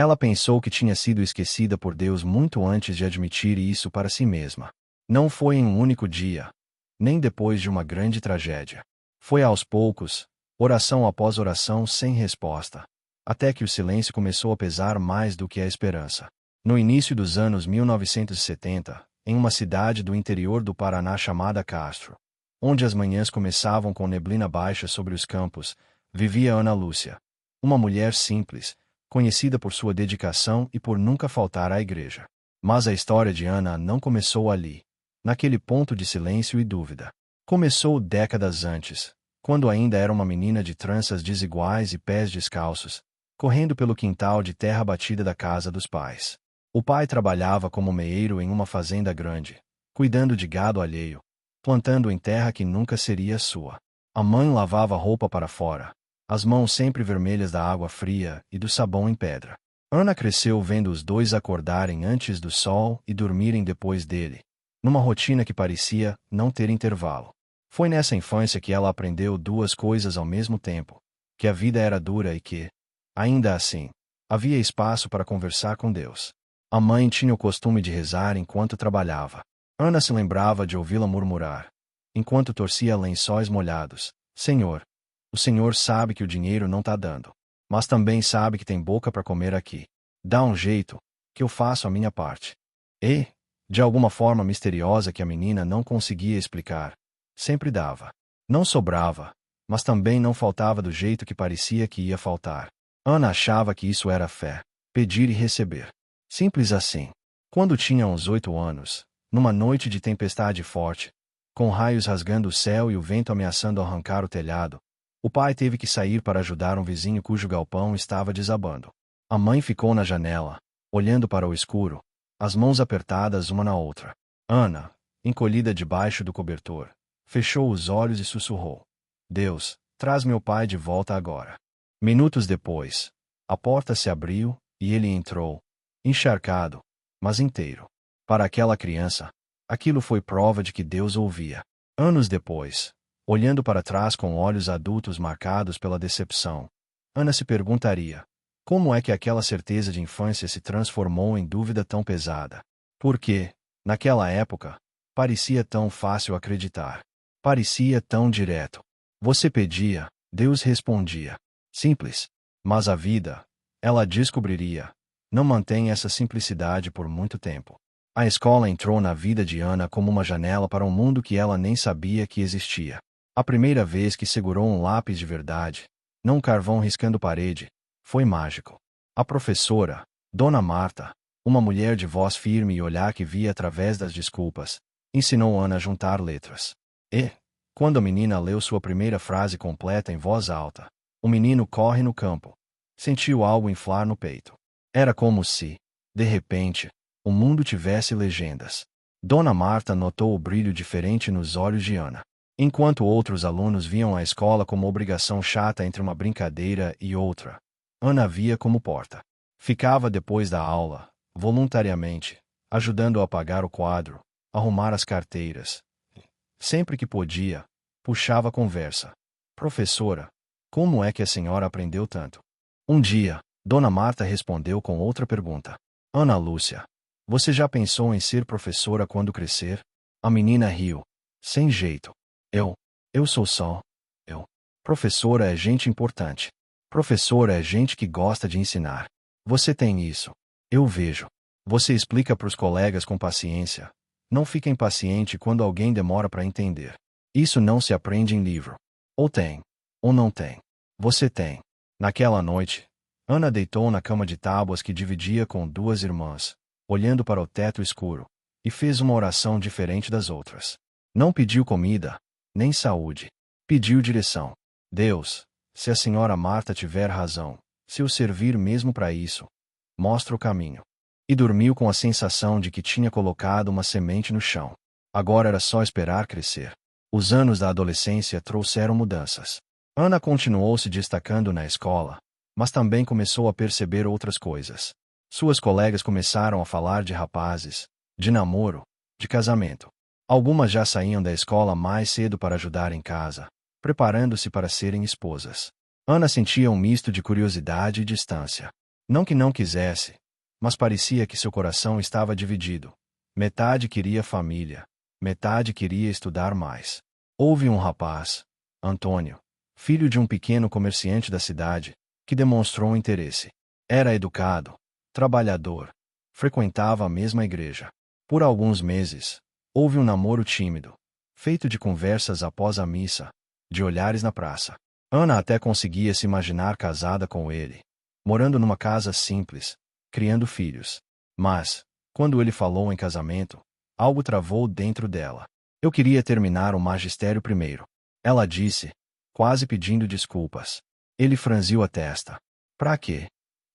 Ela pensou que tinha sido esquecida por Deus muito antes de admitir isso para si mesma. Não foi em um único dia, nem depois de uma grande tragédia. Foi aos poucos, oração após oração sem resposta, até que o silêncio começou a pesar mais do que a esperança. No início dos anos 1970, em uma cidade do interior do Paraná chamada Castro, onde as manhãs começavam com neblina baixa sobre os campos, vivia Ana Lúcia, uma mulher simples, conhecida por sua dedicação e por nunca faltar à igreja. Mas a história de Ana não começou ali, naquele ponto de silêncio e dúvida. Começou décadas antes, quando ainda era uma menina de tranças desiguais e pés descalços, correndo pelo quintal de terra batida da casa dos pais. O pai trabalhava como meeiro em uma fazenda grande, cuidando de gado alheio, plantando em terra que nunca seria sua. A mãe lavava roupa para fora, as mãos sempre vermelhas da água fria e do sabão em pedra. Ana cresceu vendo os dois acordarem antes do sol e dormirem depois dele, numa rotina que parecia não ter intervalo. Foi nessa infância que ela aprendeu duas coisas ao mesmo tempo: que a vida era dura e que, ainda assim, havia espaço para conversar com Deus. A mãe tinha o costume de rezar enquanto trabalhava. Ana se lembrava de ouvi-la murmurar, enquanto torcia lençóis molhados: Senhor, o Senhor sabe que o dinheiro não está dando, mas também sabe que tem boca para comer aqui. Dá um jeito, que eu faço a minha parte. E, de alguma forma misteriosa que a menina não conseguia explicar, sempre dava. Não sobrava, mas também não faltava do jeito que parecia que ia faltar. Ana achava que isso era fé, pedir e receber. Simples assim. Quando tinha uns 8 anos, numa noite de tempestade forte, com raios rasgando o céu e o vento ameaçando arrancar o telhado, o pai teve que sair para ajudar um vizinho cujo galpão estava desabando. A mãe ficou na janela, olhando para o escuro, as mãos apertadas uma na outra. Ana, encolhida debaixo do cobertor, fechou os olhos e sussurrou: Deus, traz meu pai de volta agora. Minutos depois, a porta se abriu e ele entrou, encharcado, mas inteiro. Para aquela criança, aquilo foi prova de que Deus ouvia. Anos depois, olhando para trás com olhos adultos marcados pela decepção, Ana se perguntaria: como é que aquela certeza de infância se transformou em dúvida tão pesada? Porque, naquela época, parecia tão fácil acreditar. Parecia tão direto. Você pedia, Deus respondia. Simples. Mas a vida, ela descobriria, não mantém essa simplicidade por muito tempo. A escola entrou na vida de Ana como uma janela para um mundo que ela nem sabia que existia. A primeira vez que segurou um lápis de verdade, não um carvão riscando parede, foi mágico. A professora, Dona Marta, uma mulher de voz firme e olhar que via através das desculpas, ensinou Ana a juntar letras. E, quando a menina leu sua primeira frase completa em voz alta, o menino corre no campo. Sentiu algo inflar no peito. Era como se, de repente, o mundo tivesse legendas. Dona Marta notou o brilho diferente nos olhos de Ana. Enquanto outros alunos viam a escola como obrigação chata entre uma brincadeira e outra, Ana via como porta. Ficava depois da aula, voluntariamente, ajudando a apagar o quadro, arrumar as carteiras. Sempre que podia, puxava a conversa. Professora, como é que a senhora aprendeu tanto? Um dia, Dona Marta respondeu com outra pergunta. Ana Lúcia, você já pensou em ser professora quando crescer? A menina riu. Sem jeito. Eu sou só. Professora é gente importante. Professora é gente que gosta de ensinar. Você tem isso. Eu vejo. Você explica para os colegas com paciência. Não fica impaciente quando alguém demora para entender. Isso não se aprende em livro. Ou tem, ou não tem. Você tem. Naquela noite, Ana deitou na cama de tábuas que dividia com duas irmãs, olhando para o teto escuro, e fez uma oração diferente das outras. Não pediu comida, nem saúde. Pediu direção. Deus, se a senhora Marta tiver razão, se eu servir mesmo para isso, mostra o caminho. E dormiu com a sensação de que tinha colocado uma semente no chão. Agora era só esperar crescer. Os anos da adolescência trouxeram mudanças. Ana continuou se destacando na escola, mas também começou a perceber outras coisas. Suas colegas começaram a falar de rapazes, de namoro, de casamento. Algumas já saíam da escola mais cedo para ajudar em casa, preparando-se para serem esposas. Ana sentia um misto de curiosidade e distância. Não que não quisesse, mas parecia que seu coração estava dividido. Metade queria família, metade queria estudar mais. Houve um rapaz, Antônio, filho de um pequeno comerciante da cidade, que demonstrou interesse. Era educado, trabalhador, frequentava a mesma igreja. Por alguns meses, houve um namoro tímido, feito de conversas após a missa, de olhares na praça. Ana até conseguia se imaginar casada com ele, morando numa casa simples, criando filhos. Mas, quando ele falou em casamento, algo travou dentro dela. Eu queria terminar o magistério primeiro. Ela disse, quase pedindo desculpas. Ele franziu a testa. Pra quê?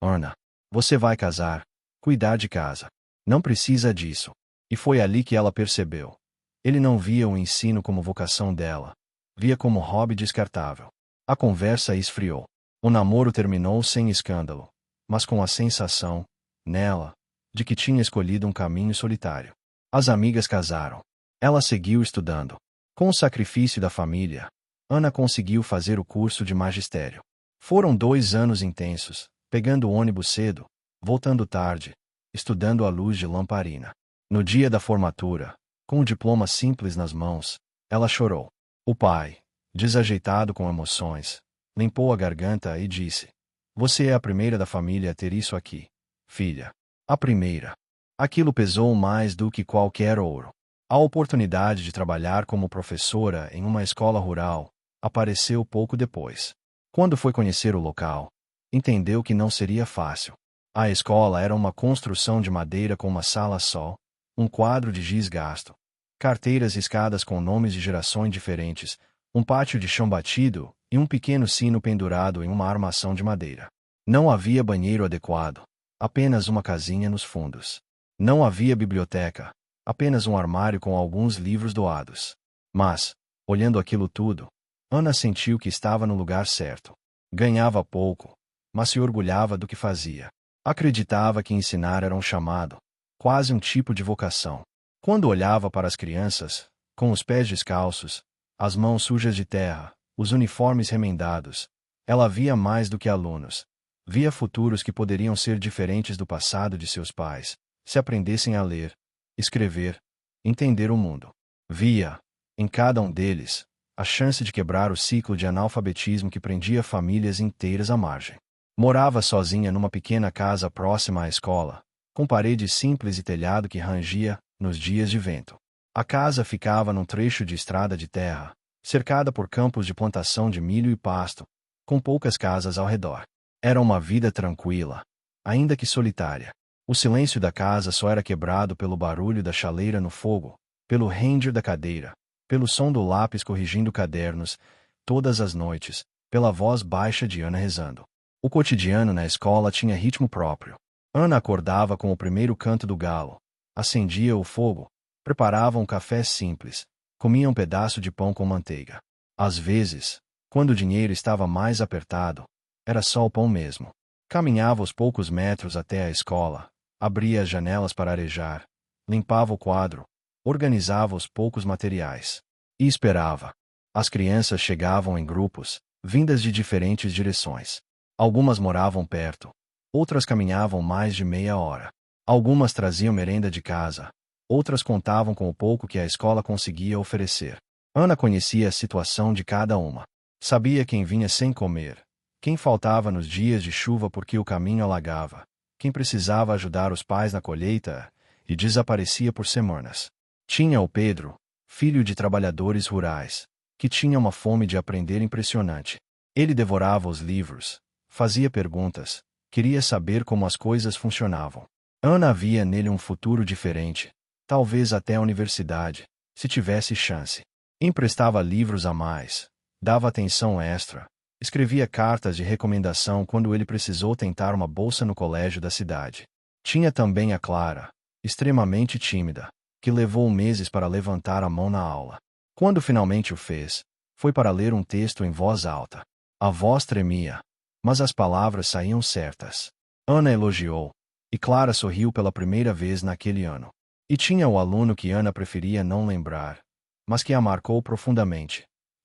Ana, você vai casar, cuidar de casa. Não precisa disso. E foi ali que ela percebeu. Ele não via o ensino como vocação dela, via como hobby descartável. A conversa esfriou. O namoro terminou sem escândalo, mas com a sensação, nela, de que tinha escolhido um caminho solitário. As amigas casaram. Ela seguiu estudando. Com o sacrifício da família, Ana conseguiu fazer o curso de magistério. Foram 2 anos intensos, pegando o ônibus cedo, voltando tarde, estudando à luz de lamparina. No dia da formatura, com o diploma simples nas mãos, ela chorou. O pai, desajeitado com emoções, limpou a garganta e disse: Você é a primeira da família a ter isso aqui, filha. A primeira. Aquilo pesou mais do que qualquer ouro. A oportunidade de trabalhar como professora em uma escola rural apareceu pouco depois. Quando foi conhecer o local, entendeu que não seria fácil. A escola era uma construção de madeira com uma sala só, um quadro de giz gasto, carteiras riscadas com nomes de gerações diferentes, um pátio de chão batido e um pequeno sino pendurado em uma armação de madeira. Não havia banheiro adequado, apenas uma casinha nos fundos. Não havia biblioteca, apenas um armário com alguns livros doados. Mas, olhando aquilo tudo, Ana sentiu que estava no lugar certo. Ganhava pouco, mas se orgulhava do que fazia. Acreditava que ensinar era um chamado, quase um tipo de vocação. Quando olhava para as crianças, com os pés descalços, as mãos sujas de terra, os uniformes remendados, ela via mais do que alunos. Via futuros que poderiam ser diferentes do passado de seus pais, se aprendessem a ler, escrever, entender o mundo. Via, em cada um deles, a chance de quebrar o ciclo de analfabetismo que prendia famílias inteiras à margem. Morava sozinha numa pequena casa próxima à escola, com paredes simples e telhado que rangia nos dias de vento. A casa ficava num trecho de estrada de terra, cercada por campos de plantação de milho e pasto, com poucas casas ao redor. Era uma vida tranquila, ainda que solitária. O silêncio da casa só era quebrado pelo barulho da chaleira no fogo, pelo ranger da cadeira, pelo som do lápis corrigindo cadernos, todas as noites, pela voz baixa de Ana rezando. O cotidiano na escola tinha ritmo próprio. Ana acordava com o primeiro canto do galo, acendia o fogo, preparava um café simples, comia um pedaço de pão com manteiga. Às vezes, quando o dinheiro estava mais apertado, era só o pão mesmo. Caminhava os poucos metros até a escola, abria as janelas para arejar, limpava o quadro, organizava os poucos materiais. E esperava. As crianças chegavam em grupos, vindas de diferentes direções. Algumas moravam perto, outras caminhavam mais de meia hora. Algumas traziam merenda de casa, outras contavam com o pouco que a escola conseguia oferecer. Ana conhecia a situação de cada uma. Sabia quem vinha sem comer, quem faltava nos dias de chuva porque o caminho alagava, quem precisava ajudar os pais na colheita e desaparecia por semanas. Tinha o Pedro, filho de trabalhadores rurais, que tinha uma fome de aprender impressionante. Ele devorava os livros, fazia perguntas, queria saber como as coisas funcionavam. Ana via nele um futuro diferente, talvez até a universidade, se tivesse chance. Emprestava livros a mais, dava atenção extra, escrevia cartas de recomendação quando ele precisou tentar uma bolsa no colégio da cidade. Tinha também a Clara, extremamente tímida, que levou meses para levantar a mão na aula. Quando finalmente o fez, foi para ler um texto em voz alta. A voz tremia, mas as palavras saíam certas. Ana elogiou, e Clara sorriu pela primeira vez naquele ano. E tinha o aluno que Ana preferia não lembrar, mas que a marcou profundamente.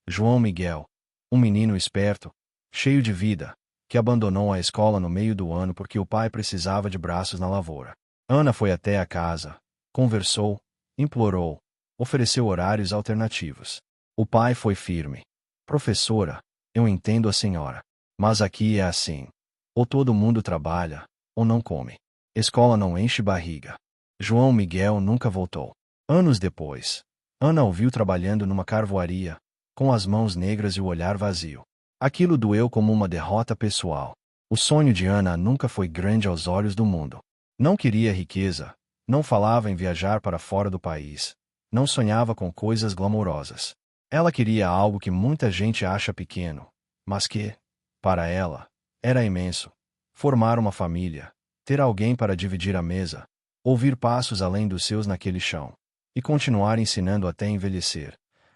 João Miguel, um menino esperto, cheio de vida, que abandonou a escola no meio do ano porque o pai precisava de braços na lavoura. Ana foi até a casa, conversou, implorou, ofereceu horários alternativos. O pai foi firme. Professora, eu entendo a senhora. Mas aqui é assim. Ou todo mundo trabalha, ou não come. Escola não enche barriga. João Miguel nunca voltou. Anos depois, Ana o viu trabalhando numa carvoaria, com as mãos negras e o olhar vazio. Aquilo doeu como uma derrota pessoal. O sonho de Ana nunca foi grande aos olhos do mundo. Não queria riqueza, não falava em viajar para fora do país, não sonhava com coisas glamourosas. Ela queria algo que muita gente acha pequeno, mas que, para ela, era imenso. Formar uma família, ter alguém para dividir a mesa, ouvir passos além dos seus naquele chão, e continuar ensinando até envelhecer,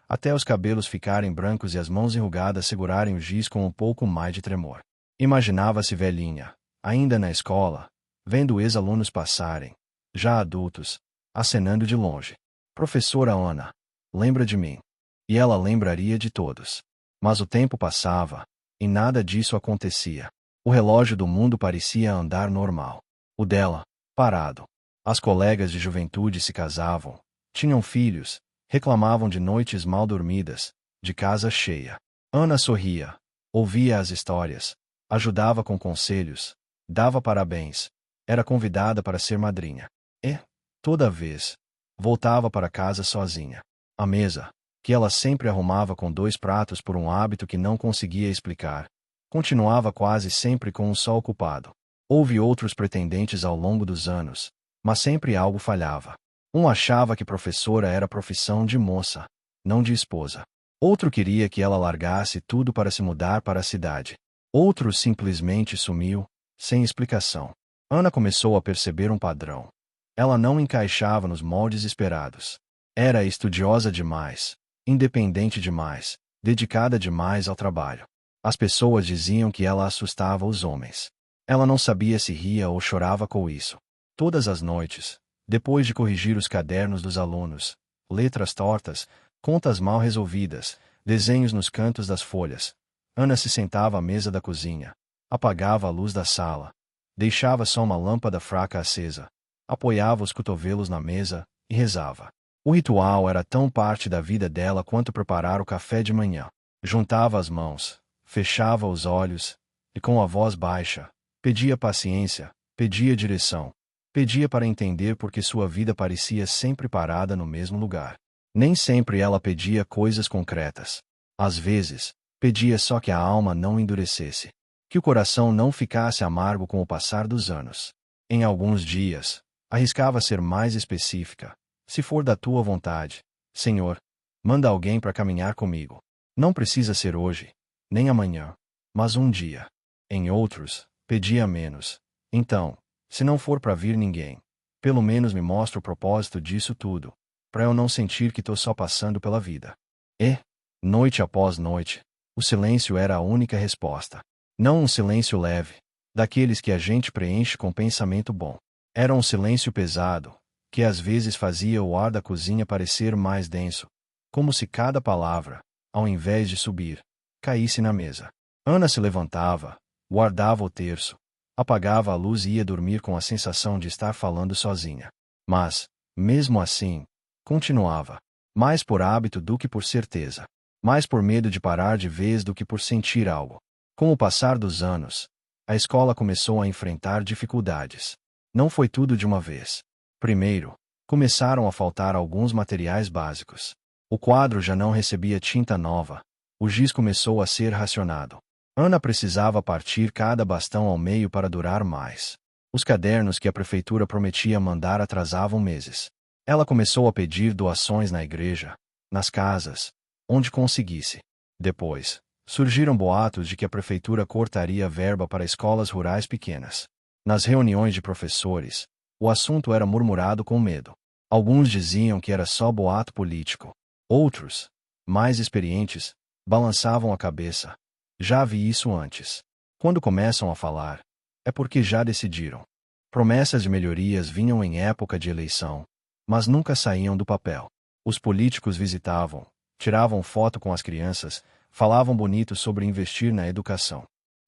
até os cabelos ficarem brancos e as mãos enrugadas segurarem o giz com um pouco mais de tremor. Imaginava-se velhinha, ainda na escola, vendo ex-alunos passarem, já adultos, acenando de longe. Professora Ana, lembra de mim. E ela lembraria de todos. Mas o tempo passava, e nada disso acontecia. O relógio do mundo parecia andar normal. O dela, parado. As colegas de juventude se casavam, tinham filhos, reclamavam de noites mal dormidas, de casa cheia. Ana sorria, ouvia as histórias, ajudava com conselhos, dava parabéns, era convidada para ser madrinha. E, toda vez, voltava para casa sozinha. A mesa, que ela sempre arrumava com 2 pratos por um hábito que não conseguia explicar, continuava quase sempre com um só ocupado. Houve outros pretendentes ao longo dos anos, mas sempre algo falhava. Um achava que professora era profissão de moça, não de esposa. Outro queria que ela largasse tudo para se mudar para a cidade. Outro simplesmente sumiu, sem explicação. Ana começou a perceber um padrão. Ela não encaixava nos moldes esperados. Era estudiosa demais, independente demais, dedicada demais ao trabalho. As pessoas diziam que ela assustava os homens. Ela não sabia se ria ou chorava com isso. Todas as noites, depois de corrigir os cadernos dos alunos, letras tortas, contas mal resolvidas, desenhos nos cantos das folhas, Ana se sentava à mesa da cozinha, apagava a luz da sala, deixava só uma lâmpada fraca acesa, apoiava os cotovelos na mesa e rezava. O ritual era tão parte da vida dela quanto preparar o café de manhã. Juntava as mãos, fechava os olhos, e com a voz baixa, pedia paciência, pedia direção, pedia para entender por que sua vida parecia sempre parada no mesmo lugar. Nem sempre ela pedia coisas concretas. Às vezes, pedia só que a alma não endurecesse, que o coração não ficasse amargo com o passar dos anos. Em alguns dias, arriscava ser mais específica. Se for da tua vontade, Senhor, manda alguém para caminhar comigo. Não precisa ser hoje, nem amanhã, mas um dia. Em outros, pedia menos. Então, se não for para vir ninguém, pelo menos me mostra o propósito disso tudo, para eu não sentir que tô só passando pela vida. E, noite após noite, o silêncio era a única resposta. Não um silêncio leve, daqueles que a gente preenche com pensamento bom. Era um silêncio pesado, que às vezes fazia o ar da cozinha parecer mais denso, como se cada palavra, ao invés de subir, caísse na mesa. Ana se levantava, guardava o terço, apagava a luz e ia dormir com a sensação de estar falando sozinha. Mas, mesmo assim, continuava, mais por hábito do que por certeza, mais por medo de parar de vez do que por sentir algo. Com o passar dos anos, a escola começou a enfrentar dificuldades. Não foi tudo de uma vez. Primeiro, começaram a faltar alguns materiais básicos. O quadro já não recebia tinta nova. O giz começou a ser racionado. Ana precisava partir cada bastão ao meio para durar mais. Os cadernos que a prefeitura prometia mandar atrasavam meses. Ela começou a pedir doações na igreja, nas casas, onde conseguisse. Depois, surgiram boatos de que a prefeitura cortaria verba para escolas rurais pequenas. Nas reuniões de professores, o assunto era murmurado com medo. Alguns diziam que era só boato político. Outros, mais experientes, balançavam a cabeça. Já vi isso antes. Quando começam a falar, é porque já decidiram. Promessas de melhorias vinham em época de eleição, mas nunca saíam do papel. Os políticos visitavam, tiravam foto com as crianças, falavam bonito sobre investir na educação.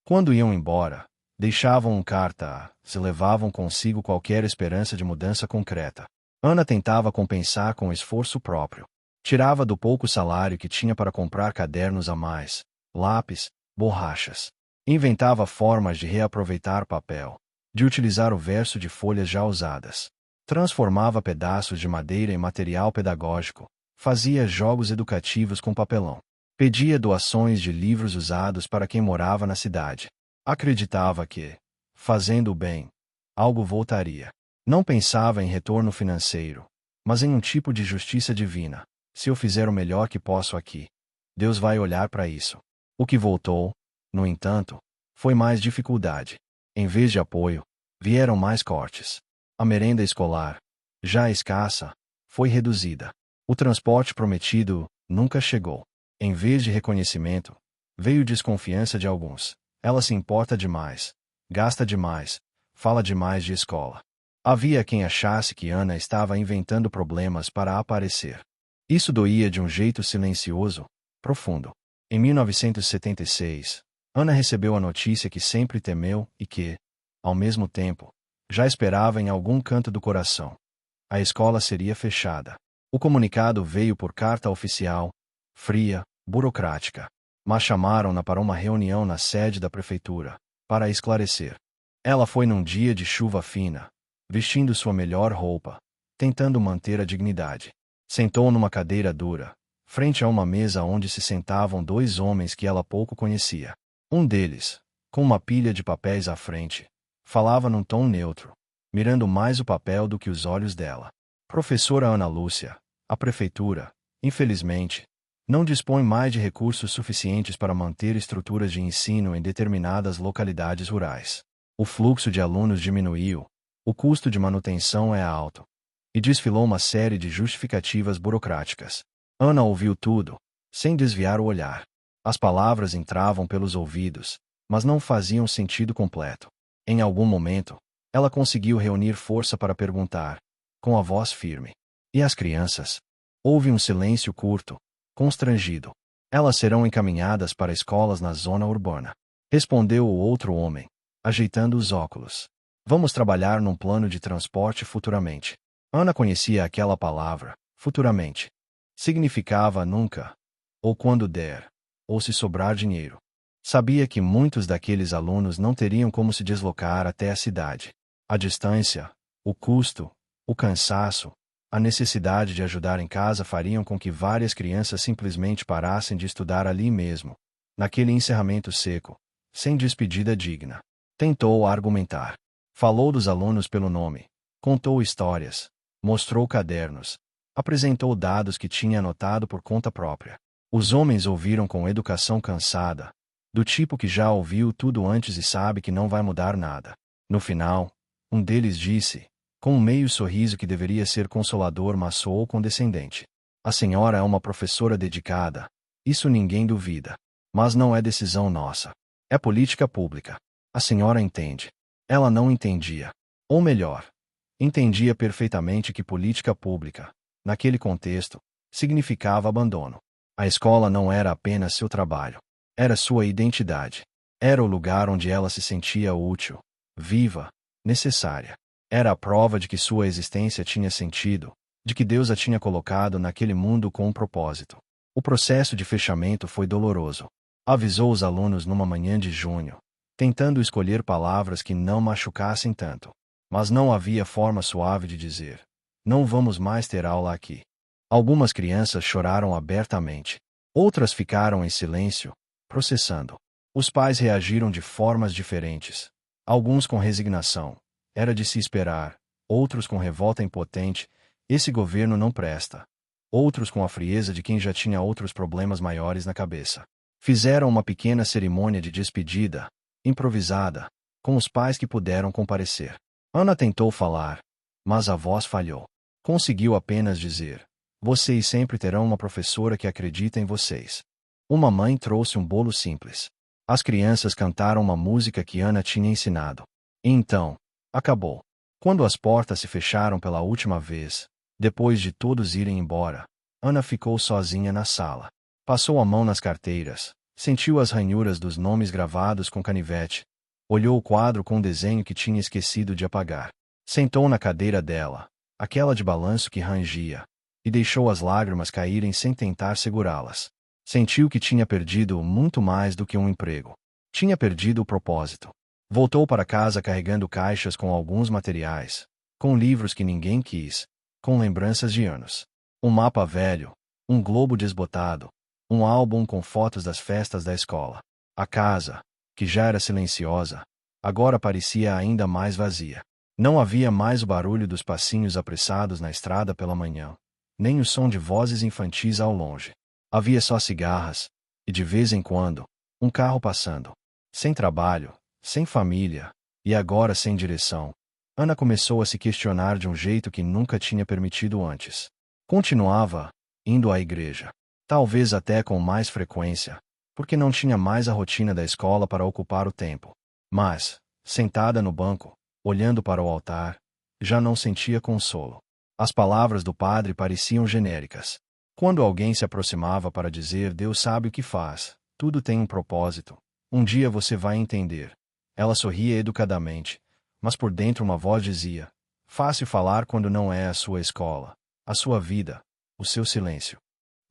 Quando iam embora, deixavam um carta, se levavam consigo qualquer esperança de mudança concreta. Ana tentava compensar com esforço próprio. Tirava do pouco salário que tinha para comprar cadernos a mais, lápis, borrachas. Inventava formas de reaproveitar papel, de utilizar o verso de folhas já usadas. Transformava pedaços de madeira em material pedagógico. Fazia jogos educativos com papelão. Pedia doações de livros usados para quem morava na cidade. Acreditava que, fazendo o bem, algo voltaria. Não pensava em retorno financeiro, mas em um tipo de justiça divina. Se eu fizer o melhor que posso aqui, Deus vai olhar para isso. O que voltou, no entanto, foi mais dificuldade. Em vez de apoio, vieram mais cortes. A merenda escolar, já escassa, foi reduzida. O transporte prometido nunca chegou. Em vez de reconhecimento, veio desconfiança de alguns. Ela se importa demais, gasta demais, fala demais de escola. Havia quem achasse que Ana estava inventando problemas para aparecer. Isso doía de um jeito silencioso, profundo. Em 1976, Ana recebeu a notícia que sempre temeu e que, ao mesmo tempo, já esperava em algum canto do coração. A escola seria fechada. O comunicado veio por carta oficial, fria, burocrática. Mas chamaram-na para uma reunião na sede da prefeitura, para esclarecer. Ela foi num dia de chuva fina, vestindo sua melhor roupa, tentando manter a dignidade. Sentou numa cadeira dura, frente a uma mesa onde se sentavam dois homens que ela pouco conhecia. Um deles, com uma pilha de papéis à frente, falava num tom neutro, mirando mais o papel do que os olhos dela. Professora Ana Lúcia, a prefeitura, infelizmente, não dispõe mais de recursos suficientes para manter estruturas de ensino em determinadas localidades rurais. O fluxo de alunos diminuiu, o custo de manutenção é alto. E desfilou uma série de justificativas burocráticas. Ana ouviu tudo, sem desviar o olhar. As palavras entravam pelos ouvidos, mas não faziam sentido completo. Em algum momento, ela conseguiu reunir força para perguntar, com a voz firme: e as crianças? Houve um silêncio curto, constrangido. Elas serão encaminhadas para escolas na zona urbana. Respondeu o outro homem, ajeitando os óculos. Vamos trabalhar num plano de transporte futuramente. Ana conhecia aquela palavra, futuramente. Significava nunca, ou quando der, ou se sobrar dinheiro. Sabia que muitos daqueles alunos não teriam como se deslocar até a cidade. A distância, o custo, o cansaço, a necessidade de ajudar em casa fariam com que várias crianças simplesmente parassem de estudar ali mesmo, naquele encerramento seco, sem despedida digna. Tentou argumentar. Falou dos alunos pelo nome, contou histórias, mostrou cadernos, apresentou dados que tinha anotado por conta própria. Os homens ouviram com educação cansada, do tipo que já ouviu tudo antes e sabe que não vai mudar nada. No final, um deles disse, com um meio sorriso que deveria ser consolador mas soou condescendente: a senhora é uma professora dedicada, isso ninguém duvida. Mas não é decisão nossa. É política pública. A senhora entende. Ela não entendia. Ou melhor, entendia perfeitamente que política pública, naquele contexto, significava abandono. A escola não era apenas seu trabalho. Era sua identidade. Era o lugar onde ela se sentia útil, viva, necessária. Era a prova de que sua existência tinha sentido, de que Deus a tinha colocado naquele mundo com um propósito. O processo de fechamento foi doloroso. Avisou os alunos numa manhã de junho, tentando escolher palavras que não machucassem tanto. Mas não havia forma suave de dizer: não vamos mais ter aula aqui. Algumas crianças choraram abertamente. Outras ficaram em silêncio, processando. Os pais reagiram de formas diferentes. Alguns com resignação. Era de se esperar. Outros com revolta impotente. Esse governo não presta. Outros com a frieza de quem já tinha outros problemas maiores na cabeça. Fizeram uma pequena cerimônia de despedida, improvisada, com os pais que puderam comparecer. Ana tentou falar, mas a voz falhou. Conseguiu apenas dizer: vocês sempre terão uma professora que acredita em vocês. Uma mãe trouxe um bolo simples. As crianças cantaram uma música que Ana tinha ensinado. E então, acabou. Quando as portas se fecharam pela última vez, depois de todos irem embora, Ana ficou sozinha na sala. Passou a mão nas carteiras, Sentiu as ranhuras dos nomes gravados com canivete. Olhou o quadro com o desenho que tinha esquecido de apagar. Sentou na cadeira dela, aquela de balanço que rangia, e deixou as lágrimas caírem sem tentar segurá-las. Sentiu que tinha perdido muito mais do que um emprego. Tinha perdido o propósito. Voltou para casa carregando caixas com alguns materiais, com livros que ninguém quis, com lembranças de anos. Um mapa velho, um globo desbotado, um álbum com fotos das festas da escola. A casa, que já era silenciosa, agora parecia ainda mais vazia. Não havia mais o barulho dos passinhos apressados na estrada pela manhã, nem o som de vozes infantis ao longe. Havia só cigarras, e de vez em quando, um carro passando. Sem trabalho, sem família, e agora sem direção. Ana começou a se questionar de um jeito que nunca tinha permitido antes. Continuava indo à igreja, talvez até com mais frequência, porque não tinha mais a rotina da escola para ocupar o tempo. Mas, sentada no banco, olhando para o altar, já não sentia consolo. As palavras do padre pareciam genéricas. Quando alguém se aproximava para dizer Deus sabe o que faz, tudo tem um propósito, um dia você vai entender. Ela sorria educadamente, mas por dentro uma voz dizia: fácil falar quando não é a sua escola, a sua vida, o seu silêncio.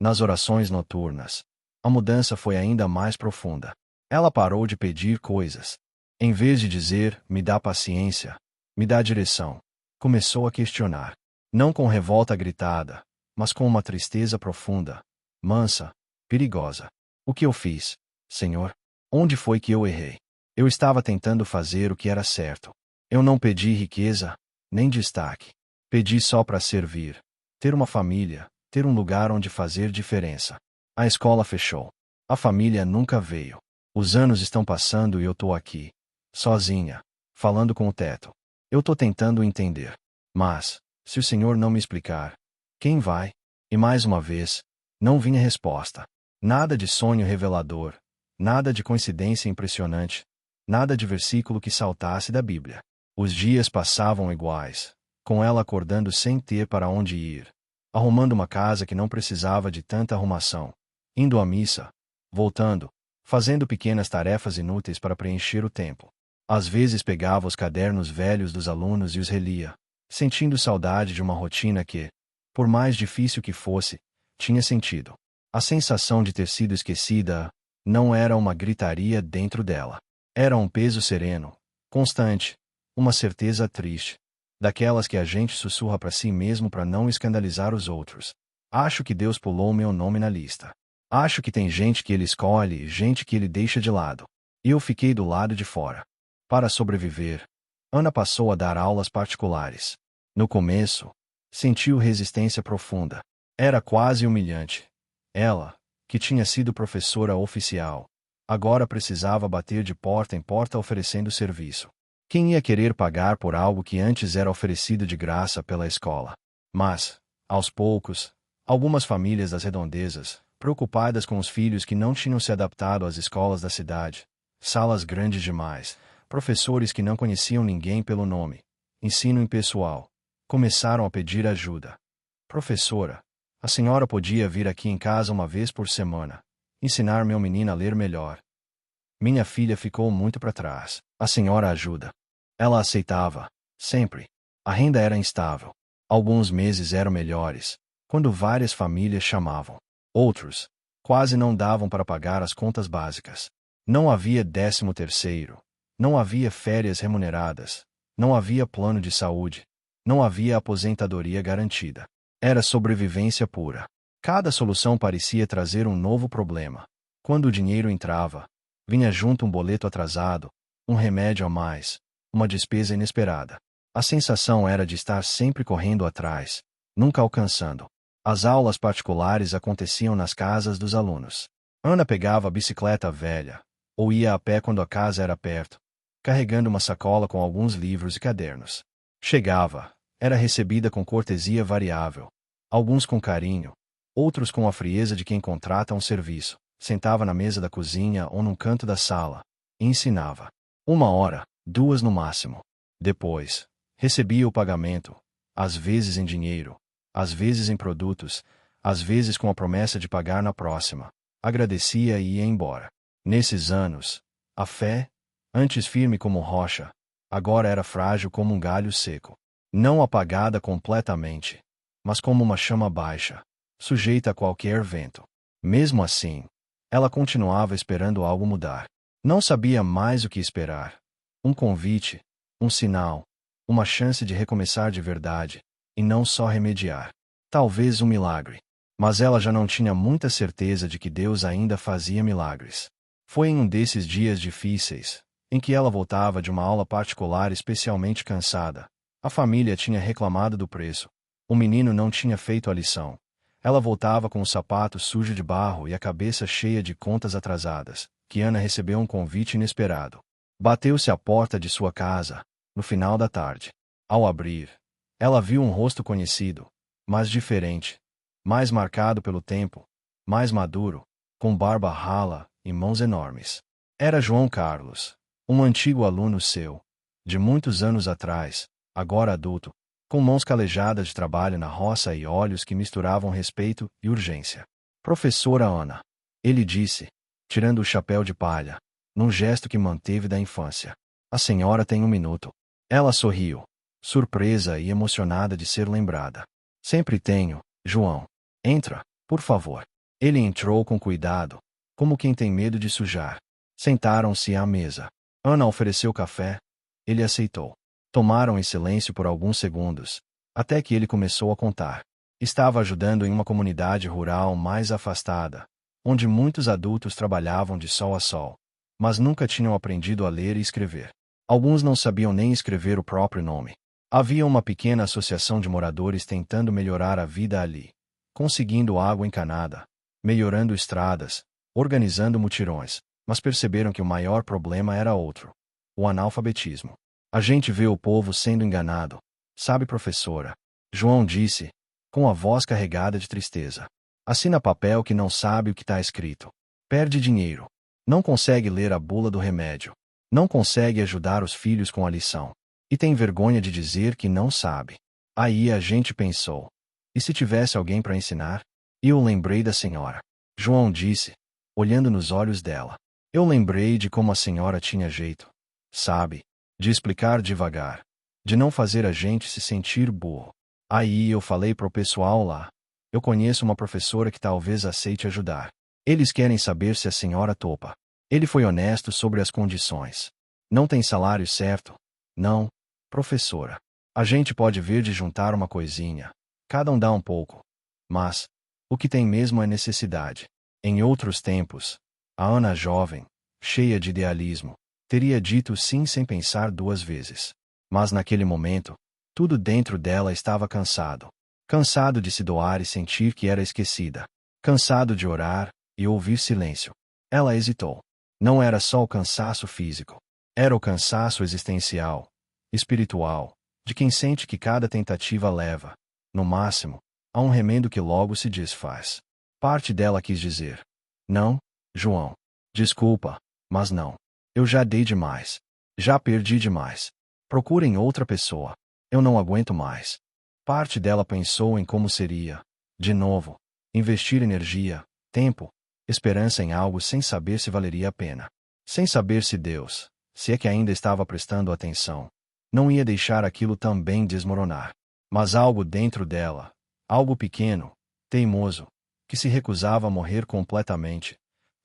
Nas orações noturnas, a mudança foi ainda mais profunda. Ela parou de pedir coisas. Em vez de dizer, me dá paciência, me dá direção, começou a questionar. Não com revolta gritada, mas com uma tristeza profunda, mansa, perigosa. O que eu fiz, Senhor? Onde foi que eu errei? Eu estava tentando fazer o que era certo. Eu não pedi riqueza, nem destaque. Pedi só para servir, ter uma família, ter um lugar onde fazer diferença. A escola fechou. A família nunca veio. Os anos estão passando e eu tô aqui, sozinha, falando com o teto. Eu tô tentando entender. Mas, se o Senhor não me explicar, quem vai? E mais uma vez, não vinha resposta. Nada de sonho revelador, nada de coincidência impressionante, nada de versículo que saltasse da Bíblia. Os dias passavam iguais, com ela acordando sem ter para onde ir, arrumando uma casa que não precisava de tanta arrumação, indo à missa, voltando, fazendo pequenas tarefas inúteis para preencher o tempo. Às vezes pegava os cadernos velhos dos alunos e os relia, sentindo saudade de uma rotina que, por mais difícil que fosse, tinha sentido. A sensação de ter sido esquecida não era uma gritaria dentro dela. Era um peso sereno, constante, uma certeza triste, daquelas que a gente sussurra para si mesmo para não escandalizar os outros. Acho que Deus pulou meu nome na lista. Acho que tem gente que ele escolhe e gente que ele deixa de lado. E eu fiquei do lado de fora. Para sobreviver, Ana passou a dar aulas particulares. No começo, sentiu resistência profunda. Era quase humilhante. Ela, que tinha sido professora oficial, agora precisava bater de porta em porta oferecendo serviço. Quem ia querer pagar por algo que antes era oferecido de graça pela escola? Mas, aos poucos, algumas famílias das redondezas, preocupadas com os filhos que não tinham se adaptado às escolas da cidade, salas grandes demais, professores que não conheciam ninguém pelo nome, ensino impessoal, começaram a pedir ajuda. Professora, a senhora podia vir aqui em casa uma vez por semana, ensinar meu menino a ler melhor. Minha filha ficou muito para trás. A senhora ajuda. Ela aceitava, sempre. A renda era instável. Alguns meses eram melhores, quando várias famílias chamavam. Outros, quase não davam para pagar as contas básicas. Não havia 13º, não havia férias remuneradas, não havia plano de saúde, não havia aposentadoria garantida. Era sobrevivência pura. Cada solução parecia trazer um novo problema. Quando o dinheiro entrava, vinha junto um boleto atrasado, um remédio a mais, uma despesa inesperada. A sensação era de estar sempre correndo atrás, nunca alcançando. As aulas particulares aconteciam nas casas dos alunos. Ana pegava a bicicleta velha, ou ia a pé quando a casa era perto, carregando uma sacola com alguns livros e cadernos. Chegava, era recebida com cortesia variável, alguns com carinho, outros com a frieza de quem contrata um serviço. Sentava na mesa da cozinha ou num canto da sala, e ensinava. 1 hora, 2 no máximo. Depois, recebia o pagamento, às vezes em dinheiro, às vezes em produtos, às vezes com a promessa de pagar na próxima. Agradecia e ia embora. Nesses anos, a fé, antes firme como rocha, agora era frágil como um galho seco. Não apagada completamente, mas como uma chama baixa, sujeita a qualquer vento. Mesmo assim, ela continuava esperando algo mudar. Não sabia mais o que esperar. Um convite, um sinal, uma chance de recomeçar de verdade, e não só remediar. Talvez um milagre. Mas ela já não tinha muita certeza de que Deus ainda fazia milagres. Foi em um desses dias difíceis, em que ela voltava de uma aula particular especialmente cansada. A família tinha reclamado do preço. O menino não tinha feito a lição. Ela voltava com o sapato sujo de barro e a cabeça cheia de contas atrasadas, que Ana recebeu um convite inesperado. Bateu-se à porta de sua casa, no final da tarde. Ao abrir, ela viu um rosto conhecido, mas diferente, mais marcado pelo tempo, mais maduro, com barba rala e mãos enormes. Era João Carlos, um antigo aluno seu, de muitos anos atrás, agora adulto, com mãos calejadas de trabalho na roça e olhos que misturavam respeito e urgência. Professora Ana, ele disse, tirando o chapéu de palha, num gesto que manteve da infância. A senhora tem um minuto. Ela sorriu, surpresa e emocionada de ser lembrada. Sempre tenho, João. Entra, por favor. Ele entrou com cuidado, como quem tem medo de sujar. Sentaram-se à mesa. Ana ofereceu café. Ele aceitou. Tomaram em silêncio por alguns segundos, até que ele começou a contar. Estava ajudando em uma comunidade rural mais afastada, onde muitos adultos trabalhavam de sol a sol, mas nunca tinham aprendido a ler e escrever. Alguns não sabiam nem escrever o próprio nome. Havia uma pequena associação de moradores tentando melhorar a vida ali, conseguindo água encanada, melhorando estradas, organizando mutirões, mas perceberam que o maior problema era outro: o analfabetismo. A gente vê o povo sendo enganado, sabe, professora? João disse, com a voz carregada de tristeza. Assina papel que não sabe o que está escrito. Perde dinheiro. Não consegue ler a bula do remédio. Não consegue ajudar os filhos com a lição. E tem vergonha de dizer que não sabe. Aí a gente pensou: e se tivesse alguém para ensinar? E eu lembrei da senhora. João disse, olhando nos olhos dela. Eu lembrei de como a senhora tinha jeito, sabe? De explicar devagar, de não fazer a gente se sentir burro. Aí eu falei pro pessoal lá: eu conheço uma professora que talvez aceite ajudar. Eles querem saber se a senhora topa. Ele foi honesto sobre as condições. Não tem salário certo? Não, professora. A gente pode ver de juntar uma coisinha. Cada um dá um pouco. Mas o que tem mesmo é necessidade. Em outros tempos, a Ana jovem, cheia de idealismo, teria dito sim sem pensar duas vezes. Mas naquele momento, tudo dentro dela estava cansado. Cansado de se doar e sentir que era esquecida. Cansado de orar e ouvir silêncio. Ela hesitou. Não era só o cansaço físico. Era o cansaço existencial, espiritual, de quem sente que cada tentativa leva, no máximo, a um remendo que logo se desfaz. Parte dela quis dizer: não, João. Desculpa, mas não. Eu já dei demais. Já perdi demais. Procurem outra pessoa. Eu não aguento mais. Parte dela pensou em como seria, de novo, investir energia, tempo, esperança em algo sem saber se valeria a pena. Sem saber se Deus, se é que ainda estava prestando atenção, não ia deixar aquilo também desmoronar. Mas algo dentro dela, algo pequeno, teimoso, que se recusava a morrer completamente,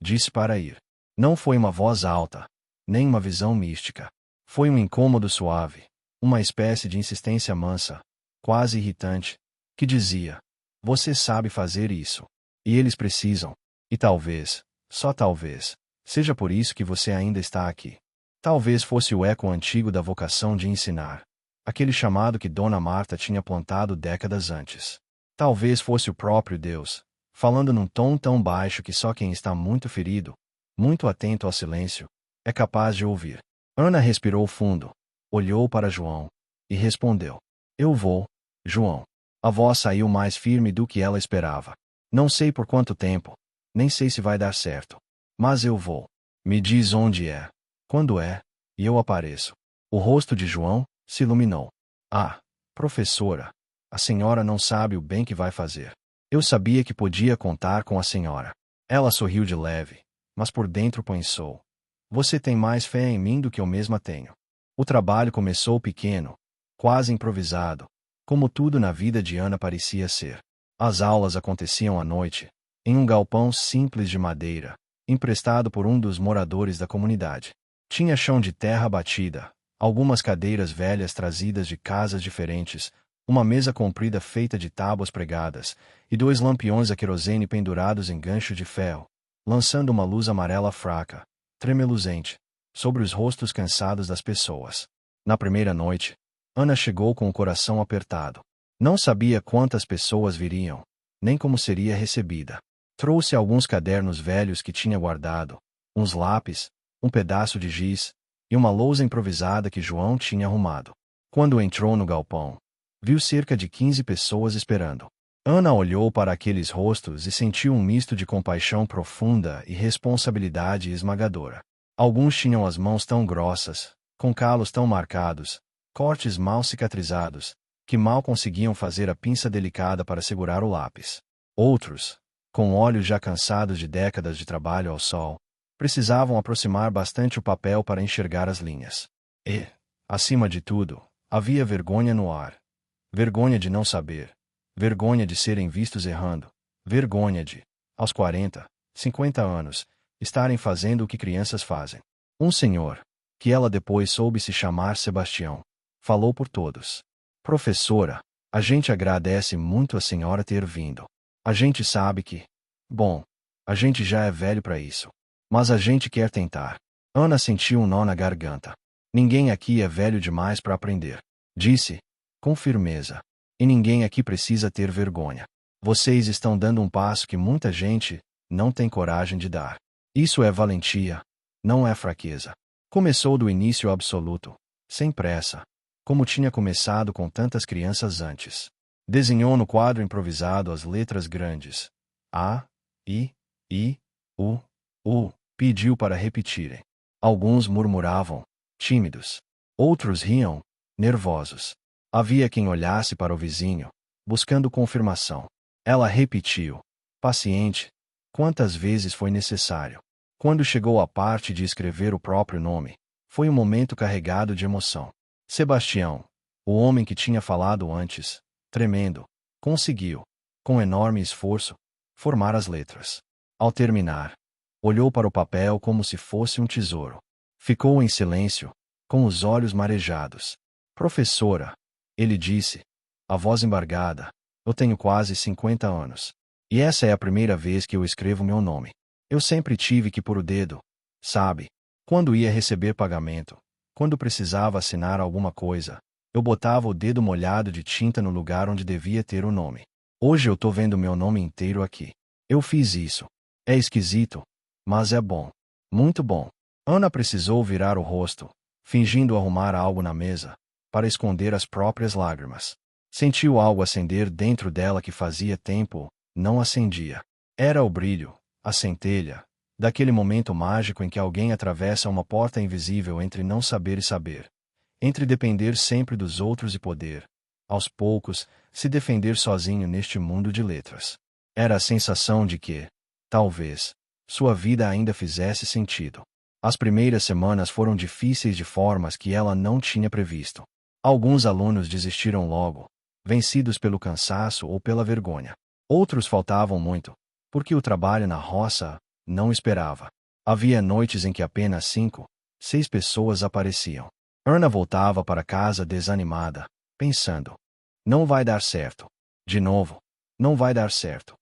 disse para ir. Não foi uma voz alta, nem uma visão mística. Foi um incômodo suave, uma espécie de insistência mansa, quase irritante, que dizia: você sabe fazer isso. E eles precisam. E talvez, só talvez, seja por isso que você ainda está aqui. Talvez fosse o eco antigo da vocação de ensinar, aquele chamado que Dona Marta tinha plantado décadas antes. Talvez fosse o próprio Deus, falando num tom tão baixo que só quem está muito ferido, muito atento ao silêncio, é capaz de ouvir. Ana respirou fundo, olhou para João e respondeu: eu vou, João. A voz saiu mais firme do que ela esperava. Não sei por quanto tempo, nem sei se vai dar certo. Mas eu vou. Me diz onde é, quando é, e eu apareço. O rosto de João se iluminou. Ah, professora, a senhora não sabe o bem que vai fazer. Eu sabia que podia contar com a senhora. Ela sorriu de leve, mas por dentro pensou: você tem mais fé em mim do que eu mesma tenho. O trabalho começou pequeno, quase improvisado, como tudo na vida de Ana parecia ser. As aulas aconteciam à noite, em um galpão simples de madeira, emprestado por um dos moradores da comunidade. Tinha chão de terra batida, algumas cadeiras velhas trazidas de casas diferentes, uma mesa comprida feita de tábuas pregadas, e 2 lampiões a querosene pendurados em gancho de ferro, lançando uma luz amarela fraca, tremeluzente, sobre os rostos cansados das pessoas. Na primeira noite, Ana chegou com o coração apertado. Não sabia quantas pessoas viriam, nem como seria recebida. Trouxe alguns cadernos velhos que tinha guardado, uns lápis, um pedaço de giz e uma lousa improvisada que João tinha arrumado. Quando entrou no galpão, viu cerca de 15 pessoas esperando. Ana olhou para aqueles rostos e sentiu um misto de compaixão profunda e responsabilidade esmagadora. Alguns tinham as mãos tão grossas, com calos tão marcados, cortes mal cicatrizados, que mal conseguiam fazer a pinça delicada para segurar o lápis. Outros, com olhos já cansados de décadas de trabalho ao sol, precisavam aproximar bastante o papel para enxergar as linhas. E, acima de tudo, havia vergonha no ar. Vergonha de não saber. Vergonha de serem vistos errando. Vergonha de, aos 40, 50 anos, estarem fazendo o que crianças fazem. Um senhor, que ela depois soube se chamar Sebastião, falou por todos. Professora, a gente agradece muito a senhora ter vindo. A gente sabe que, bom, a gente já é velho para isso. Mas a gente quer tentar. Ana sentiu um nó na garganta. Ninguém aqui é velho demais para aprender, disse, com firmeza. E ninguém aqui precisa ter vergonha. Vocês estão dando um passo que muita gente não tem coragem de dar. Isso é valentia, não é fraqueza. Começou do início absoluto, sem pressa, como tinha começado com tantas crianças antes. Desenhou no quadro improvisado as letras grandes. A, I, U, U. Pediu para repetirem. Alguns murmuravam, tímidos. Outros riam, nervosos. Havia quem olhasse para o vizinho, buscando confirmação. Ela repetiu, paciente, quantas vezes foi necessário. Quando chegou à parte de escrever o próprio nome, foi um momento carregado de emoção. Sebastião, o homem que tinha falado antes, tremendo, conseguiu, com enorme esforço, formar as letras. Ao terminar, olhou para o papel como se fosse um tesouro. Ficou em silêncio, com os olhos marejados. Professora, ele disse, a voz embargada, eu tenho quase 50 anos. E essa é a primeira vez que eu escrevo meu nome. Eu sempre tive que pôr o dedo, sabe? Quando ia receber pagamento, quando precisava assinar alguma coisa, eu botava o dedo molhado de tinta no lugar onde devia ter o nome. Hoje eu tô vendo meu nome inteiro aqui. Eu fiz isso. É esquisito, mas é bom. Muito bom. Ana precisou virar o rosto, fingindo arrumar algo na mesa, para esconder as próprias lágrimas. Sentiu algo acender dentro dela que fazia tempo não acendia. Era o brilho, a centelha, daquele momento mágico em que alguém atravessa uma porta invisível entre não saber e saber, entre depender sempre dos outros e poder, aos poucos, se defender sozinho neste mundo de letras. Era a sensação de que, talvez, sua vida ainda fizesse sentido. As primeiras semanas foram difíceis de formas que ela não tinha previsto. Alguns alunos desistiram logo, vencidos pelo cansaço ou pela vergonha. Outros faltavam muito, porque o trabalho na roça não esperava. Havia noites em que apenas 5, 6 pessoas apareciam. Ana voltava para casa desanimada, pensando: não vai dar certo. De novo, não vai dar certo.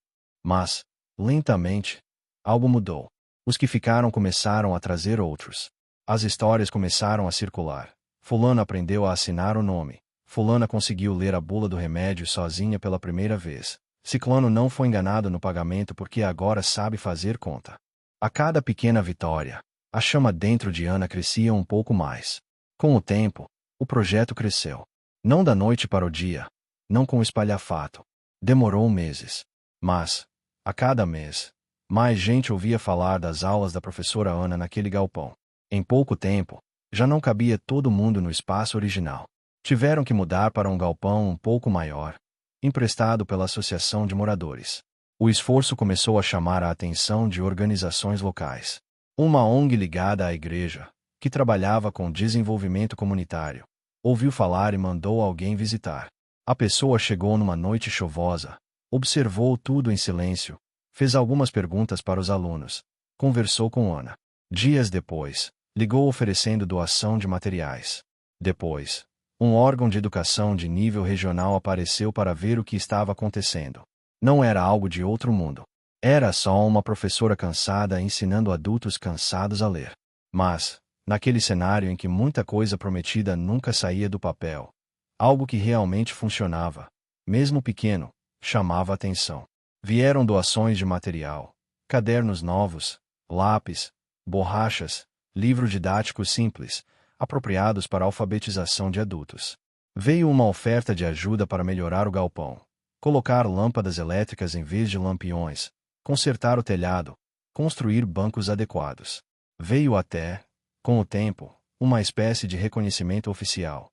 Mas, lentamente, algo mudou. Os que ficaram começaram a trazer outros. As histórias começaram a circular. Fulano aprendeu a assinar o nome. Fulana conseguiu ler a bula do remédio sozinha pela primeira vez. Ciclano não foi enganado no pagamento porque agora sabe fazer conta. A cada pequena vitória, a chama dentro de Ana crescia um pouco mais. Com o tempo, o projeto cresceu. Não da noite para o dia, não com espalhafato. Demorou meses. Mas, a cada mês, mais gente ouvia falar das aulas da professora Ana naquele galpão. Em pouco tempo, já não cabia todo mundo no espaço original. Tiveram que mudar para um galpão um pouco maior, emprestado pela associação de moradores. O esforço começou a chamar a atenção de organizações locais. Uma ONG ligada à igreja, que trabalhava com desenvolvimento comunitário, ouviu falar e mandou alguém visitar. A pessoa chegou numa noite chuvosa, observou tudo em silêncio, fez algumas perguntas para os alunos, conversou com Ana. Dias depois, ligou oferecendo doação de materiais. Depois, um órgão de educação de nível regional apareceu para ver o que estava acontecendo. Não era algo de outro mundo. Era só uma professora cansada ensinando adultos cansados a ler. Mas, naquele cenário em que muita coisa prometida nunca saía do papel, algo que realmente funcionava, mesmo pequeno, chamava atenção. Vieram doações de material, cadernos novos, lápis, borrachas, livros didáticos simples, apropriados para a alfabetização de adultos. Veio uma oferta de ajuda para melhorar o galpão, colocar lâmpadas elétricas em vez de lampiões, consertar o telhado, construir bancos adequados. Veio até, com o tempo, uma espécie de reconhecimento oficial.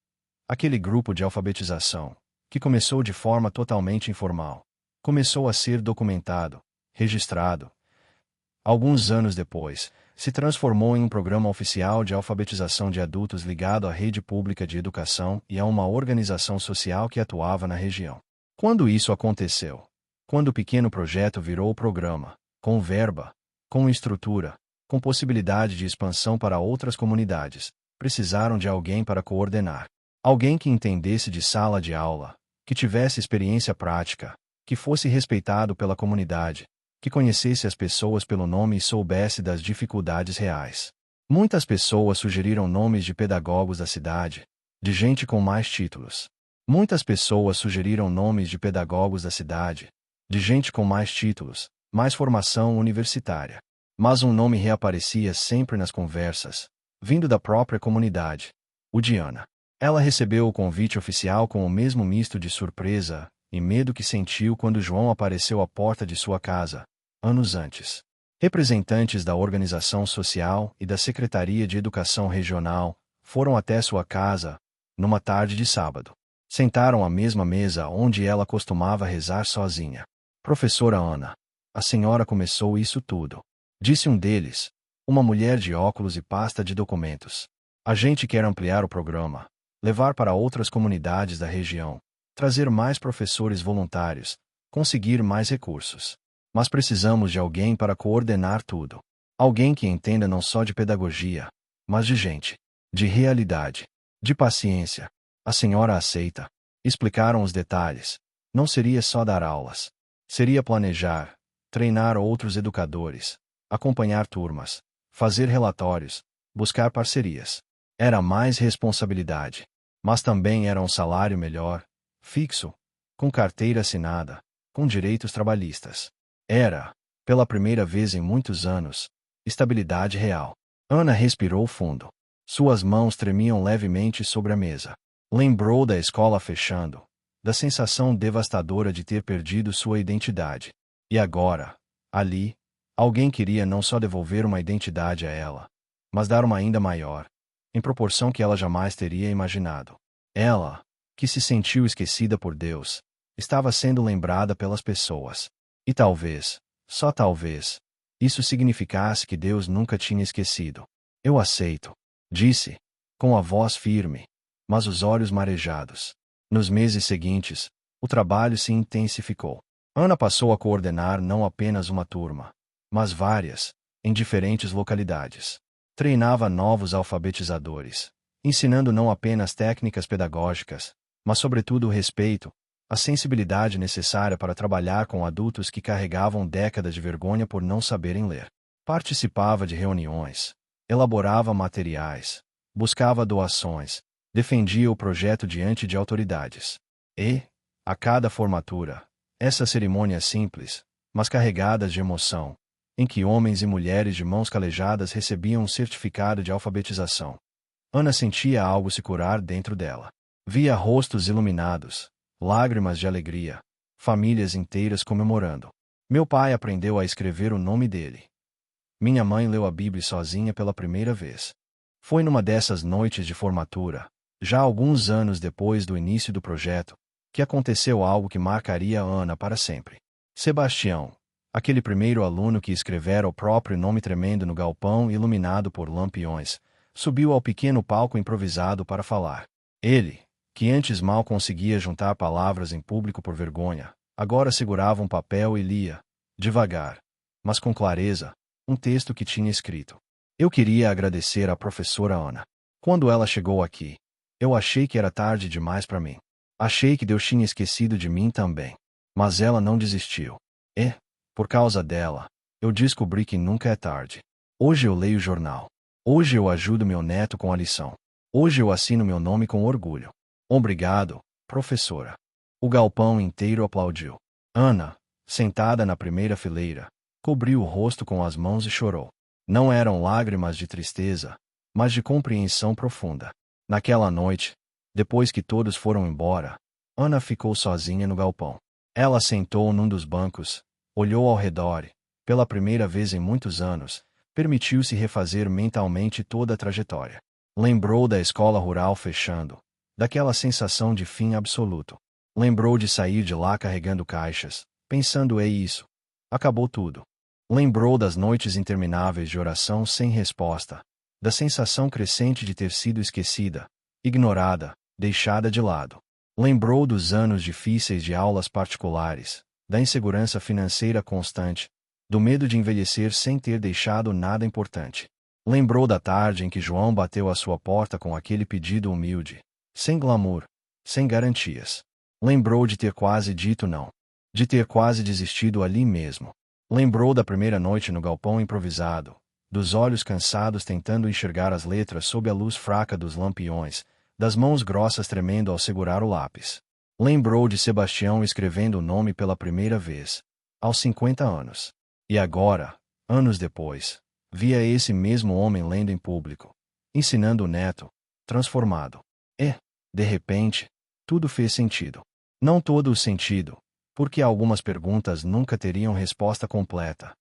Aquele grupo de alfabetização, que começou de forma totalmente informal, começou a ser documentado, registrado. Alguns anos depois, se transformou em um programa oficial de alfabetização de adultos ligado à rede pública de educação e a uma organização social que atuava na região. Quando isso aconteceu? Quando o pequeno projeto virou programa, com verba, com estrutura, com possibilidade de expansão para outras comunidades, precisaram de alguém para coordenar. Alguém que entendesse de sala de aula, que tivesse experiência prática, que fosse respeitado pela comunidade, que conhecesse as pessoas pelo nome e soubesse das dificuldades reais. Muitas pessoas sugeriram nomes de pedagogos da cidade, de gente com mais títulos. Muitas pessoas sugeriram nomes de pedagogos da cidade, de gente com mais títulos, mais formação universitária. Mas um nome reaparecia sempre nas conversas, vindo da própria comunidade: o de Ana. Ela recebeu o convite oficial com o mesmo misto de surpresa e medo que sentiu quando João apareceu à porta de sua casa, anos antes. Representantes da organização social e da Secretaria de Educação Regional foram até sua casa, numa tarde de sábado. Sentaram à mesma mesa onde ela costumava rezar sozinha. Professora Ana, a senhora começou isso tudo, disse um deles, uma mulher de óculos e pasta de documentos. A gente quer ampliar o programa, levar para outras comunidades da região, trazer mais professores voluntários, conseguir mais recursos. Mas precisamos de alguém para coordenar tudo. Alguém que entenda não só de pedagogia, mas de gente, de realidade, de paciência. A senhora aceita? Explicaram os detalhes. Não seria só dar aulas. Seria planejar, treinar outros educadores, acompanhar turmas, fazer relatórios, buscar parcerias. Era mais responsabilidade. Mas também era um salário melhor, fixo, com carteira assinada, com direitos trabalhistas. Era, pela primeira vez em muitos anos, estabilidade real. Ana respirou fundo. Suas mãos tremiam levemente sobre a mesa. Lembrou da escola fechando, da sensação devastadora de ter perdido sua identidade. E agora, ali, alguém queria não só devolver uma identidade a ela, mas dar uma ainda maior, em proporção que ela jamais teria imaginado. Ela, que se sentiu esquecida por Deus, estava sendo lembrada pelas pessoas. E talvez, só talvez, isso significasse que Deus nunca tinha esquecido. Eu aceito, disse, com a voz firme, mas os olhos marejados. Nos meses seguintes, o trabalho se intensificou. Ana passou a coordenar não apenas uma turma, mas várias, em diferentes localidades. Treinava novos alfabetizadores, ensinando não apenas técnicas pedagógicas, mas sobretudo o respeito, a sensibilidade necessária para trabalhar com adultos que carregavam décadas de vergonha por não saberem ler. Participava de reuniões, elaborava materiais, buscava doações, defendia o projeto diante de autoridades. E, a cada formatura, essas cerimônias simples, mas carregadas de emoção, em que homens e mulheres de mãos calejadas recebiam um certificado de alfabetização. Ana sentia algo se curar dentro dela. Via rostos iluminados, lágrimas de alegria, famílias inteiras comemorando. Meu pai aprendeu a escrever o nome dele. Minha mãe leu a Bíblia sozinha pela primeira vez. Foi numa dessas noites de formatura, já alguns anos depois do início do projeto, que aconteceu algo que marcaria a Ana para sempre. Sebastião, aquele primeiro aluno que escrevera o próprio nome tremendo no galpão iluminado por lampiões, subiu ao pequeno palco improvisado para falar. Ele, que antes mal conseguia juntar palavras em público por vergonha, agora segurava um papel e lia, devagar, mas com clareza, um texto que tinha escrito. Eu queria agradecer à professora Ana. Quando ela chegou aqui, eu achei que era tarde demais para mim. Achei que Deus tinha esquecido de mim também. Mas ela não desistiu. E, por causa dela, eu descobri que nunca é tarde. Hoje eu leio o jornal. Hoje eu ajudo meu neto com a lição. Hoje eu assino meu nome com orgulho. Obrigado, professora. O galpão inteiro aplaudiu. Ana, sentada na primeira fileira, cobriu o rosto com as mãos e chorou. Não eram lágrimas de tristeza, mas de compreensão profunda. Naquela noite, depois que todos foram embora, Ana ficou sozinha no galpão. Ela sentou num dos bancos, olhou ao redor e, pela primeira vez em muitos anos, permitiu-se refazer mentalmente toda a trajetória. Lembrou da escola rural fechando, daquela sensação de fim absoluto. Lembrou de sair de lá carregando caixas, pensando é isso. Acabou tudo. Lembrou das noites intermináveis de oração sem resposta, da sensação crescente de ter sido esquecida, ignorada, deixada de lado. Lembrou dos anos difíceis de aulas particulares, da insegurança financeira constante, do medo de envelhecer sem ter deixado nada importante. Lembrou da tarde em que João bateu à sua porta com aquele pedido humilde, sem glamour, sem garantias. Lembrou de ter quase dito não, de ter quase desistido ali mesmo. Lembrou da primeira noite no galpão improvisado, dos olhos cansados tentando enxergar as letras sob a luz fraca dos lampiões, das mãos grossas tremendo ao segurar o lápis. Lembrou de Sebastião escrevendo o nome pela primeira vez, aos 50 anos. E agora, anos depois, via esse mesmo homem lendo em público, ensinando o neto, transformado. E, de repente, tudo fez sentido. Não todo o sentido, porque algumas perguntas nunca teriam resposta completa,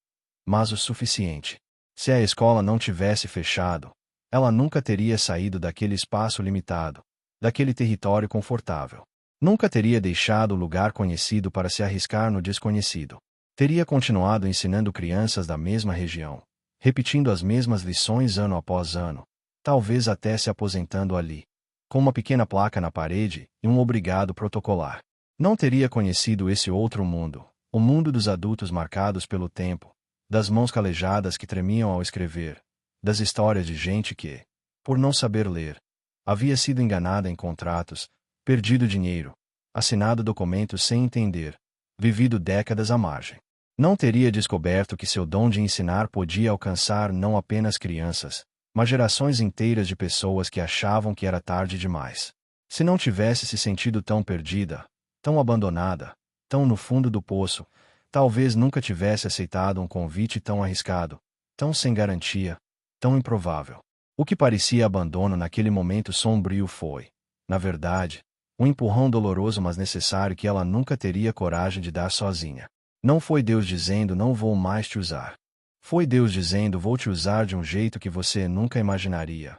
mas o suficiente. Se a escola não tivesse fechado, ela nunca teria saído daquele espaço limitado, daquele território confortável. Nunca teria deixado o lugar conhecido para se arriscar no desconhecido. Teria continuado ensinando crianças da mesma região, repetindo as mesmas lições ano após ano, talvez até se aposentando ali, com uma pequena placa na parede e um obrigado protocolar. Não teria conhecido esse outro mundo, o mundo dos adultos marcados pelo tempo, das mãos calejadas que tremiam ao escrever, das histórias de gente que, por não saber ler, havia sido enganada em contratos, perdido dinheiro, assinado documentos sem entender, vivido décadas à margem. Não teria descoberto que seu dom de ensinar podia alcançar não apenas crianças, mas gerações inteiras de pessoas que achavam que era tarde demais. Se não tivesse se sentido tão perdida, tão abandonada, tão no fundo do poço, talvez nunca tivesse aceitado um convite tão arriscado, tão sem garantia, tão improvável. O que parecia abandono naquele momento sombrio foi, na verdade, um empurrão doloroso mas necessário que ela nunca teria coragem de dar sozinha. Não foi Deus dizendo não vou mais te usar. Foi Deus dizendo vou te usar de um jeito que você nunca imaginaria.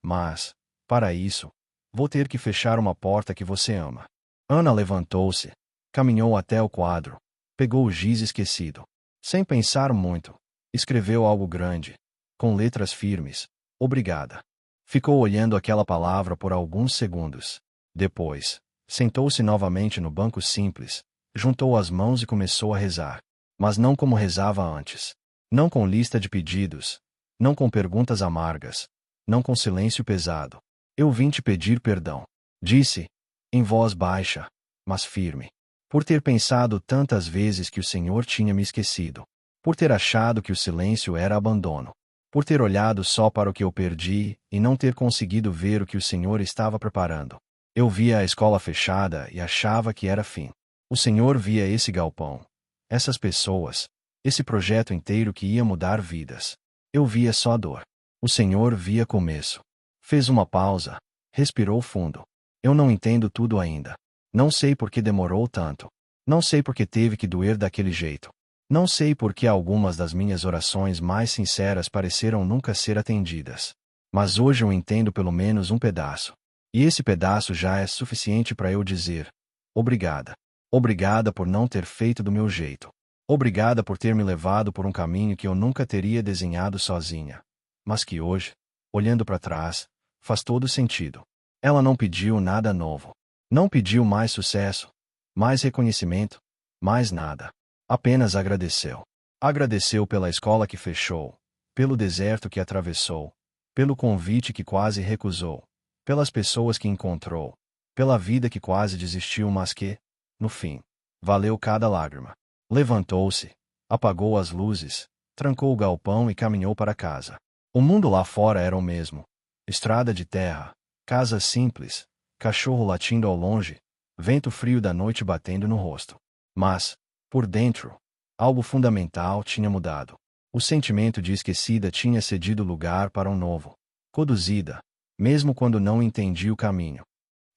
Mas, para isso, vou ter que fechar uma porta que você ama. Ana levantou-se, caminhou até o quadro, pegou o giz esquecido. Sem pensar muito, escreveu algo grande, com letras firmes, obrigada. Ficou olhando aquela palavra por alguns segundos. Depois, sentou-se novamente no banco simples, juntou as mãos e começou a rezar. Mas não como rezava antes. Não com lista de pedidos, não com perguntas amargas, não com silêncio pesado. Eu vim te pedir perdão, disse, em voz baixa, mas firme, por ter pensado tantas vezes que o Senhor tinha me esquecido, por ter achado que o silêncio era abandono, por ter olhado só para o que eu perdi e não ter conseguido ver o que o Senhor estava preparando. Eu via a escola fechada e achava que era fim. O Senhor via esse galpão, essas pessoas, esse projeto inteiro que ia mudar vidas. Eu via só dor. O Senhor via começo. Fez uma pausa, respirou fundo. Eu não entendo tudo ainda. Não sei por que demorou tanto. Não sei por que teve que doer daquele jeito. Não sei por que algumas das minhas orações mais sinceras pareceram nunca ser atendidas. Mas hoje eu entendo pelo menos um pedaço. E esse pedaço já é suficiente para eu dizer: obrigada. Obrigada por não ter feito do meu jeito. Obrigada por ter me levado por um caminho que eu nunca teria desenhado sozinha, mas que hoje, olhando para trás, faz todo sentido. Ela não pediu nada novo. Não pediu mais sucesso, mais reconhecimento, mais nada. Apenas agradeceu. Agradeceu pela escola que fechou, pelo deserto que atravessou, pelo convite que quase recusou, pelas pessoas que encontrou, pela vida que quase desistiu, mas que, no fim, valeu cada lágrima. Levantou-se, apagou as luzes, trancou o galpão e caminhou para casa. O mundo lá fora era o mesmo. Estrada de terra, casa simples, cachorro latindo ao longe, vento frio da noite batendo no rosto. Mas, por dentro, algo fundamental tinha mudado. O sentimento de esquecida tinha cedido lugar para um novo. Conduzida, mesmo quando não entendia o caminho.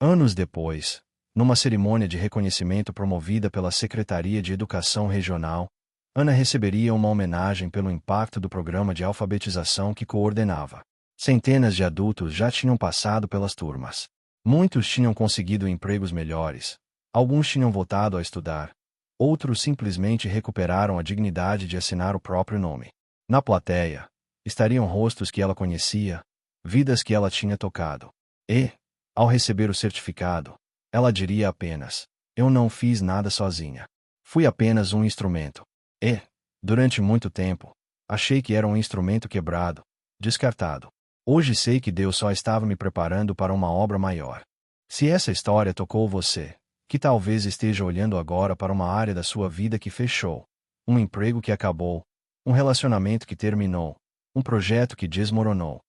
Anos depois, numa cerimônia de reconhecimento promovida pela Secretaria de Educação Regional, Ana receberia uma homenagem pelo impacto do programa de alfabetização que coordenava. Centenas de adultos já tinham passado pelas turmas. Muitos tinham conseguido empregos melhores. Alguns tinham voltado a estudar. Outros simplesmente recuperaram a dignidade de assinar o próprio nome. Na plateia, estariam rostos que ela conhecia, vidas que ela tinha tocado. E, ao receber o certificado, ela diria apenas: eu não fiz nada sozinha. Fui apenas um instrumento. E, durante muito tempo, achei que era um instrumento quebrado, descartado. Hoje sei que Deus só estava me preparando para uma obra maior. Se essa história tocou você, que talvez esteja olhando agora para uma área da sua vida que fechou, um emprego que acabou, um relacionamento que terminou, um projeto que desmoronou,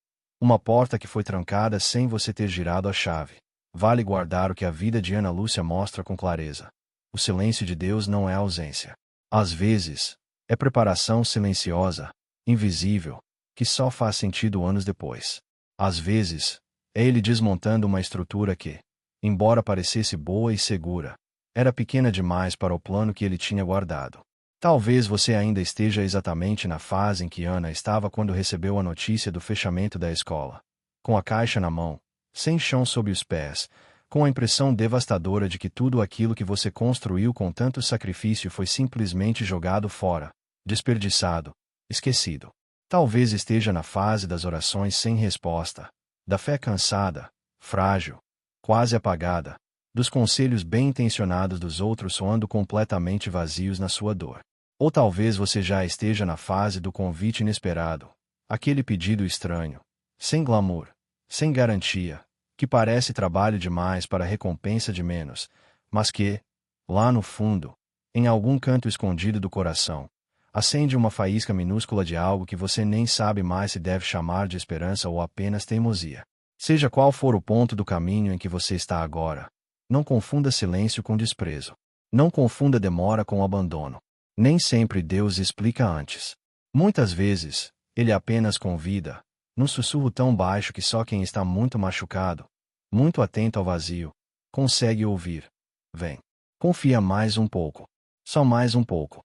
uma porta que foi trancada sem você ter girado a chave, vale guardar o que a vida de Ana Lúcia mostra com clareza. O silêncio de Deus não é ausência. Às vezes, é preparação silenciosa, invisível, que só faz sentido anos depois. Às vezes, é Ele desmontando uma estrutura que, embora parecesse boa e segura, era pequena demais para o plano que Ele tinha guardado. Talvez você ainda esteja exatamente na fase em que Ana estava quando recebeu a notícia do fechamento da escola. Com a caixa na mão, sem chão sob os pés, com a impressão devastadora de que tudo aquilo que você construiu com tanto sacrifício foi simplesmente jogado fora, desperdiçado, esquecido. Talvez esteja na fase das orações sem resposta, da fé cansada, frágil, quase apagada, dos conselhos bem-intencionados dos outros soando completamente vazios na sua dor. Ou talvez você já esteja na fase do convite inesperado, aquele pedido estranho, sem glamour, sem garantia, que parece trabalho demais para recompensa de menos, mas que, lá no fundo, em algum canto escondido do coração, acende uma faísca minúscula de algo que você nem sabe mais se deve chamar de esperança ou apenas teimosia. Seja qual for o ponto do caminho em que você está agora, não confunda silêncio com desprezo. Não confunda demora com abandono. Nem sempre Deus explica antes. Muitas vezes, Ele apenas convida, num sussurro tão baixo que só quem está muito machucado, muito atento ao vazio, consegue ouvir. Vem. Confia mais um pouco. Só mais um pouco.